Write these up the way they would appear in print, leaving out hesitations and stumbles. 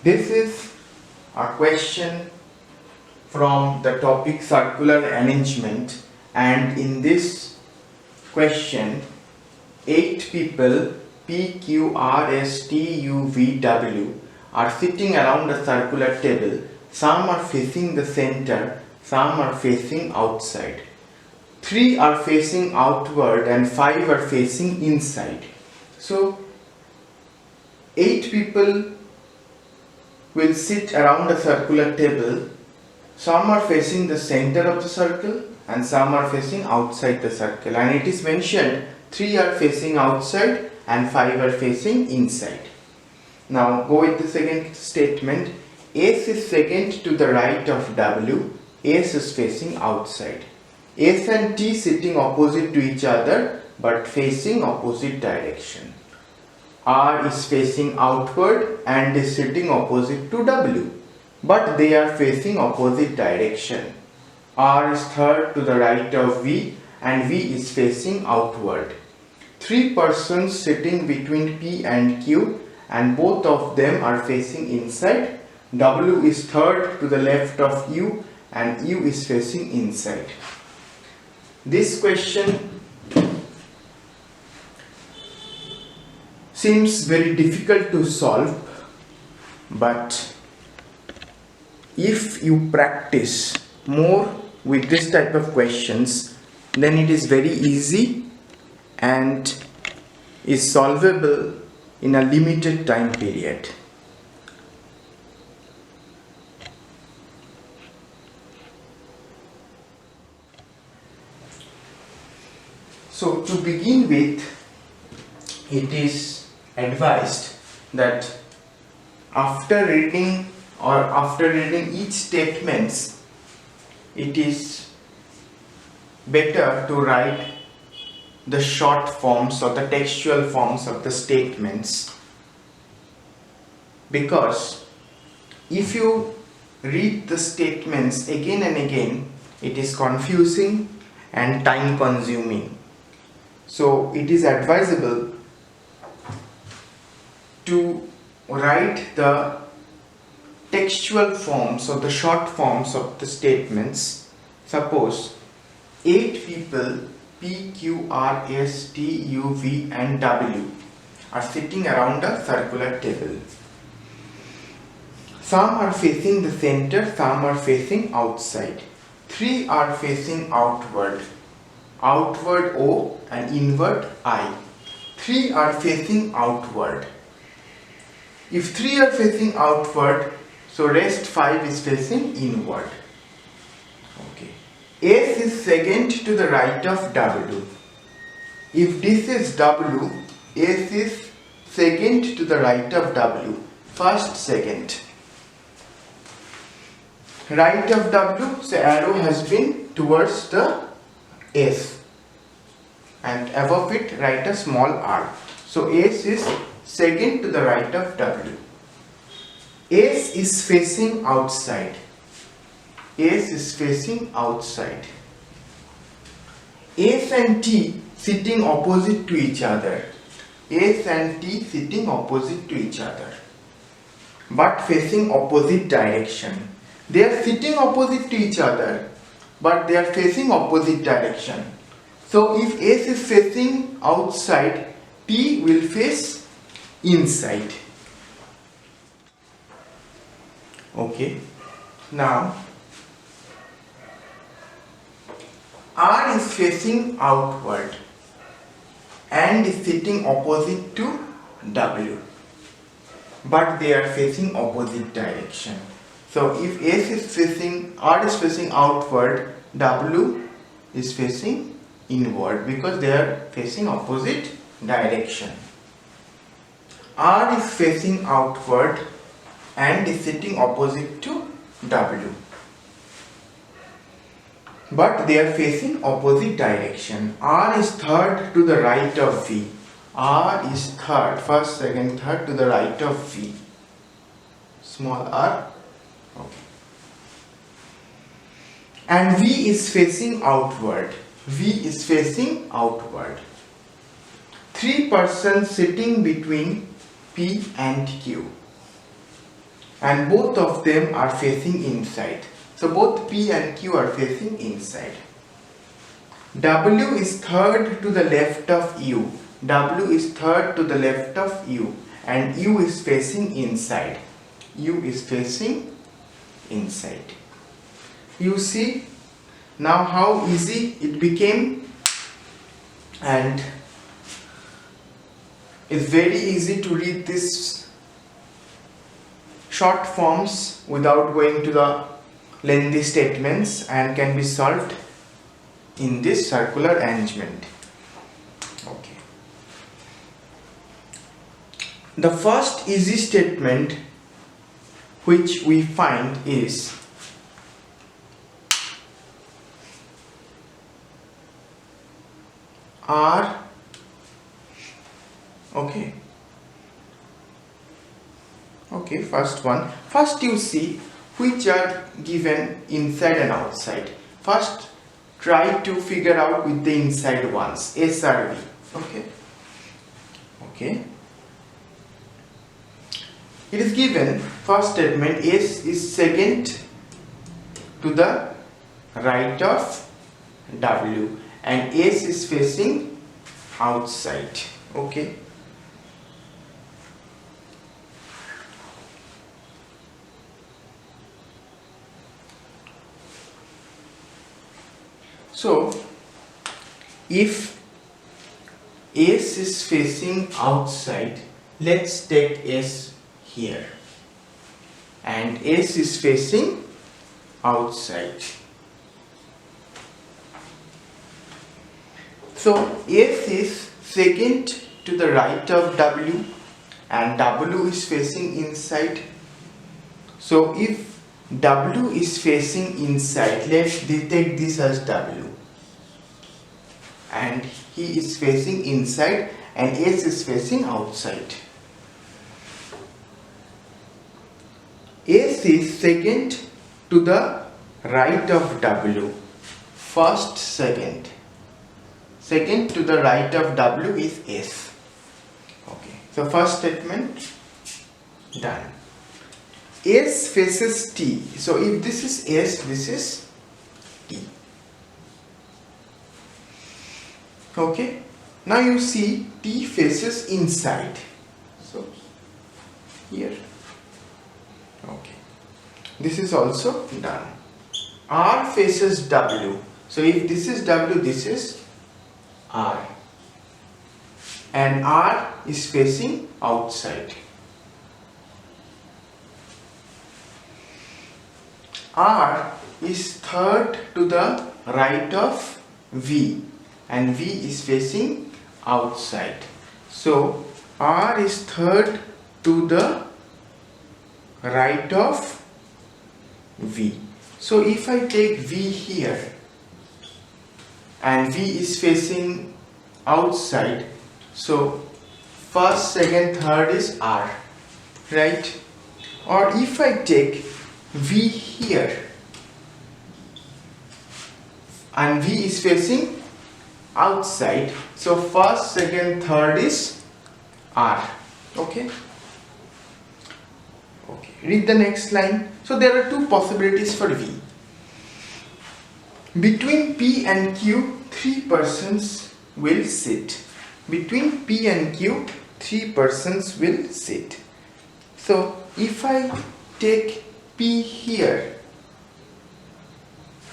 This is a question from the topic circular arrangement, and in this question 8 people P, Q, R, S, T, U, V, W are sitting around a circular table. Some are facing the center, some are facing outside. 3 are facing outward and 5 are facing inside. So 8 people will sit around a circular table. Some are facing the center of the circle and some are facing outside the circle, and it is mentioned 3 are facing outside and 5 are facing inside. Now go with the second statement. S is second to the right of W. S is facing outside. S and T sitting opposite to each other but facing opposite direction. R is facing outward and is sitting opposite to W, but they are facing opposite direction. R is third to the right of V and V is facing outward. 3 persons sitting between P and Q and both of them are facing inside. W is third to the left of U and U is facing inside. This question seems very difficult to solve, but if you practice more with this type of questions, then it is very easy and is solvable in a limited time period. So to begin with, it is advised that after reading each statements, it is better to write the short forms or the textual forms of the statements, because if you read the statements again and again, it is confusing and time consuming. So it is advisable to write the textual forms or the short forms of the statements. Suppose 8 people P, Q, R, S, T, U, V and W are sitting around a circular table. Some are facing the center, some are facing outside. 3 are facing outward O and inward I. 3 are facing outward. If 3 are facing outward, so rest 5 is facing inward. Okay. S is second to the right of W. If this is W, S is second to the right of W. First, second. Right of W, so arrow has been towards the S. And above it, write a small r. So S is second to the right of W. S is facing outside. S is facing outside. S and T sitting opposite to each other. S and T sitting opposite to each other, but facing opposite direction. They are sitting opposite to each other, but they are facing opposite direction. So if S is facing outside, T will face inside. Okay. Now R is facing outward and is sitting opposite to W, but they are facing opposite direction. So if R is facing outward, W is facing inward because they are facing opposite direction. R is facing outward and is sitting opposite to W, but they are facing opposite direction. R is third to the right of V. R is third, first, second, third to the right of V. Small r. Okay. And V is facing outward. V is facing outward. 3 persons sitting between P and Q. and both of them are facing inside. So both P and Q are facing inside. W is third to the left of U. W is third to the left of U, and U is facing inside. U is facing inside. You see now how easy it became, and it's very easy to read this short forms without going to the lengthy statements, and can be solved in this circular arrangement. Okay. The first easy statement which we find is R. Okay, first one. First you see which are given inside and outside. First try to figure out with the inside ones, S or V. Okay. It is given, first statement, S is second to the right of W, and S is facing outside. Okay. So if S is facing outside, let's take S here, and S is facing outside. So S is second to the right of W, and W is facing inside. So if W is facing inside, let's take this as W, and he is facing inside, and S is facing outside. S is second to the right of W. First, second. Second to the right of W is S. Okay. So first statement done. S faces T. So if this is S, this is T. Okay. Now you see T faces inside. So here. Okay. This is also done. R faces W. So if this is W, this is R. And R is facing outside. R is third to the right of V, and V is facing outside. So R is third to the right of V. So if I take V here, and V is facing outside, so first, second, third is R, right? Or if I take V here, and V is facing outside, so first, second, third is R. Okay. Read the next line. So there are two possibilities for V. Between P and Q, 3 persons will sit. Between P and Q, 3 persons will sit. So if I take P here,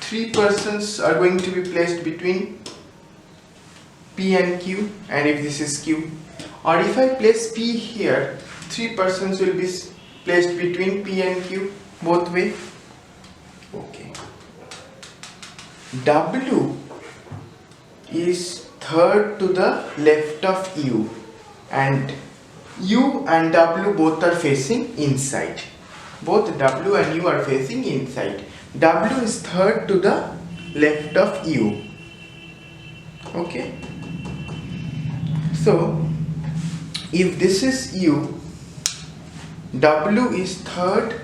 3 persons are going to be placed between P and Q, and if this is Q. Or if I place P here, 3 persons will be placed between P and Q, both way. Okay. W is third to the left of U, and U and W both are facing inside. Both W and U are facing inside. W is third to the left of U. Okay. So if this is U, W is third,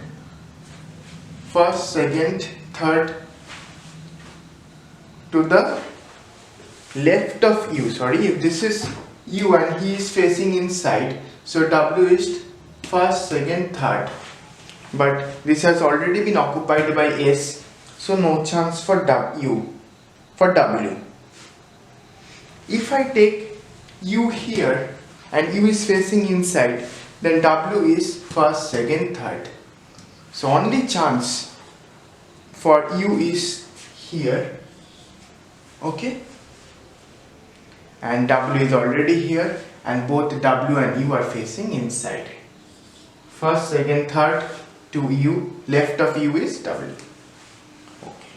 first, second, third to the left of U. Sorry, if this is U and he is facing inside, so W is first, second, third but this has already been occupied by S, so no chance for W. If I take U here and U is facing inside, then W is first, second, third. So only chance for U is here, okay, and W is already here, and both W and U are facing inside. First, second, third to U, left of U is W. Okay.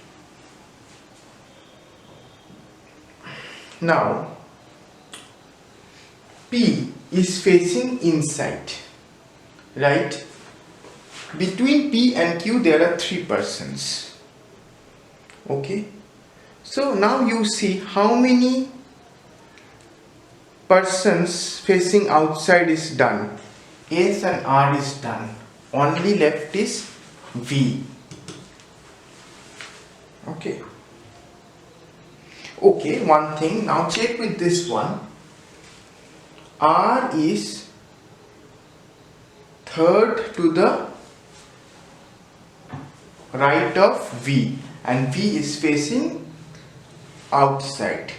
Now P is facing inside, right? Between P and Q there are 3 persons. Okay. So now you see how many persons facing outside is done. S and R is done. Only left is V. Okay. Okay, one thing. Now check with this one. R is third to the right of V, and V is facing outside.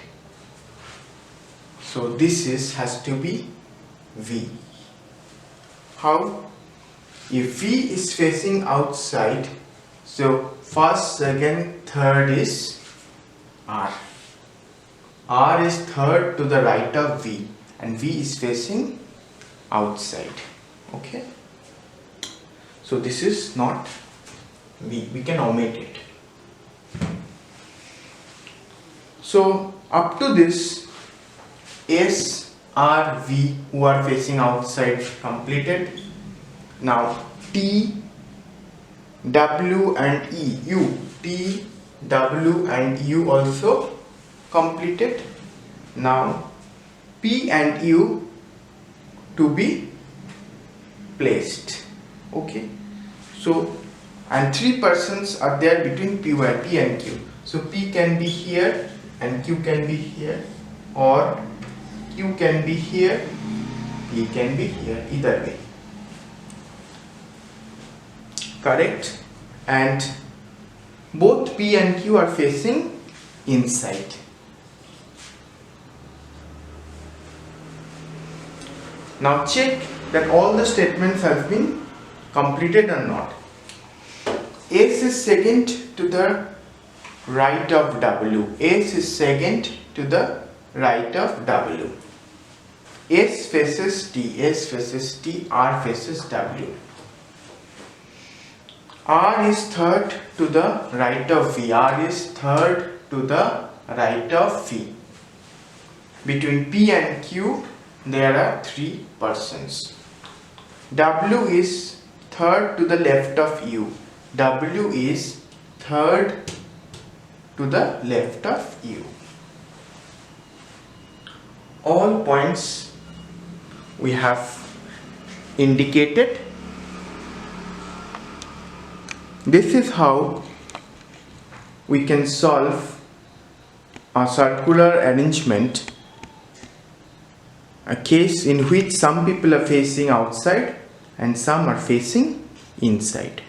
So this has to be V. How? If V is facing outside, so first, second, third is R. R is third to the right of V, and V is facing outside. Okay. So this is not V. We can omit it. So up to this, S, R, V who are facing outside completed. Now T, W and E, U, T, W and U also completed. Now P and U to be placed. Okay. So and 3 persons are there between P and Q. So P can be here and Q can be here, or Q can be here, P can be here, either way. Correct? And both P and Q are facing inside. Now check that all the statements have been completed or not. S is second to the right of W. S is second to the right of W. S faces T, S faces T, R faces W. R is third to the right of V. R is third to the right of V. Between P and Q there are 3 persons. W is third to the left of U. W is third to the left of U. All points we have indicated. This is how we can solve a circular arrangement, a case in which some people are facing outside and some are facing inside.